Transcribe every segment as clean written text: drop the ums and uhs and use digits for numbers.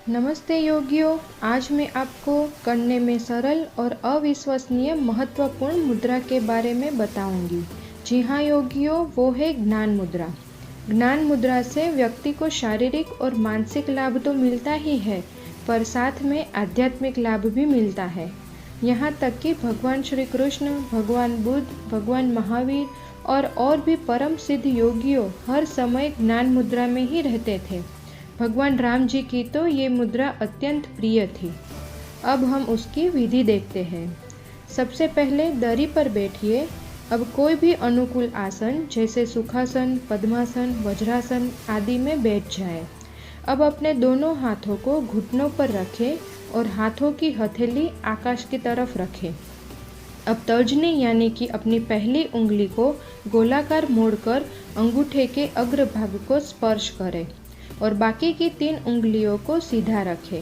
नमस्ते योगियों। आज मैं आपको करने में सरल और अविश्वसनीय महत्वपूर्ण मुद्रा के बारे में बताऊंगी। जी हाँ योगियों, वो है ज्ञान मुद्रा। ज्ञान मुद्रा से व्यक्ति को शारीरिक और मानसिक लाभ तो मिलता ही है, पर साथ में आध्यात्मिक लाभ भी मिलता है। यहाँ तक कि भगवान श्री कृष्ण, भगवान बुद्ध, भगवान महावीर और भी परम सिद्ध योगियों हर समय ज्ञान मुद्रा में ही रहते थे। भगवान राम जी की तो ये मुद्रा अत्यंत प्रिय थी। अब हम उसकी विधि देखते हैं। सबसे पहले दरी पर बैठिए। अब कोई भी अनुकूल आसन जैसे सुखासन, पद्मासन, वज्रासन आदि में बैठ जाए। अब अपने दोनों हाथों को घुटनों पर रखें और हाथों की हथेली आकाश की तरफ रखें। अब तर्जनी यानी कि अपनी पहली उंगली को गोलाकार मोड़कर अंगूठे के अग्रभाग को स्पर्श करें और बाकी की 3 उंगलियों को सीधा रखें।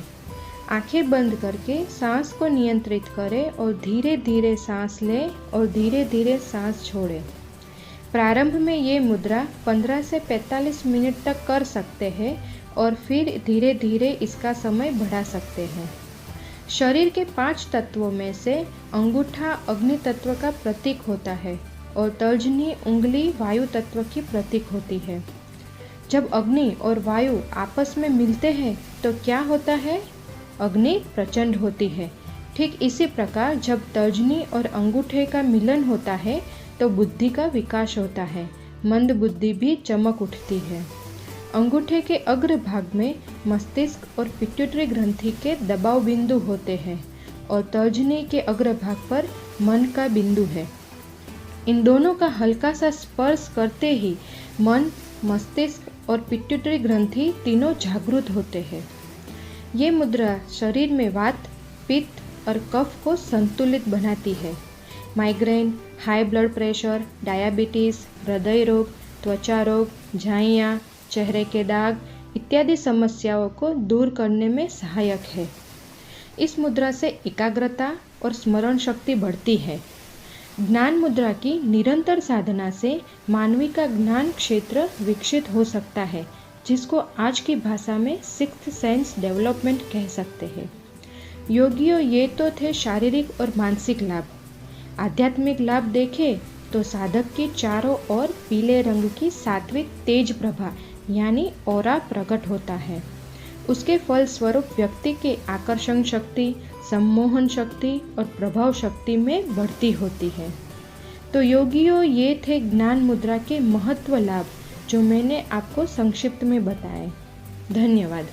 आंखें बंद करके सांस को नियंत्रित करें और धीरे धीरे सांस लें और धीरे धीरे सांस छोड़ें। प्रारंभ में ये मुद्रा 15 से 45 मिनट तक कर सकते हैं और फिर धीरे धीरे इसका समय बढ़ा सकते हैं। शरीर के 5 तत्वों में से अंगूठा अग्नि तत्व का प्रतीक होता है और तर्जनी उंगली वायु तत्व की प्रतीक होती है। जब अग्नि और वायु आपस में मिलते हैं तो क्या होता है? अग्नि प्रचंड होती है। ठीक इसी प्रकार जब तर्जनी और अंगूठे का मिलन होता है तो बुद्धि का विकास होता है, मंद बुद्धि भी चमक उठती है। अंगूठे के अग्रभाग में मस्तिष्क और पिट्यूटरी ग्रंथि के दबाव बिंदु होते हैं और तर्जनी के अग्रभाग पर मन का बिंदु है। इन दोनों का हल्का सा स्पर्श करते ही मन, मस्तिष्क और पिट्यूटरी ग्रंथि तीनों जागृत होते हैं। ये मुद्रा शरीर में वात, पित्त और कफ को संतुलित बनाती है। Migraine, high blood pressure, diabetes, हृदय रोग, त्वचा रोग, झाइयाँ, चेहरे के दाग इत्यादि समस्याओं को दूर करने में सहायक है। इस मुद्रा से एकाग्रता और स्मरण शक्ति बढ़ती है। ज्ञान मुद्रा की निरंतर साधना से मानवी का ज्ञान क्षेत्र विकसित हो सकता है, जिसको आज की भाषा में सिक्स्थ सेंस डेवलपमेंट कह सकते हैं। योगियों, ये तो थे शारीरिक और मानसिक लाभ। आध्यात्मिक लाभ देखें तो साधक की चारों ओर पीले रंग की सात्विक तेज प्रभा यानी ऑरा प्रकट होता है। उसके फल स्वरूप व्यक्ति के आकर्षण शक्ति, सम्मोहन शक्ति और प्रभाव शक्ति में बढ़ती होती है। तो योगियों, ये थे ज्ञान मुद्रा के महत्व लाभ जो मैंने आपको संक्षिप्त में बताए। धन्यवाद।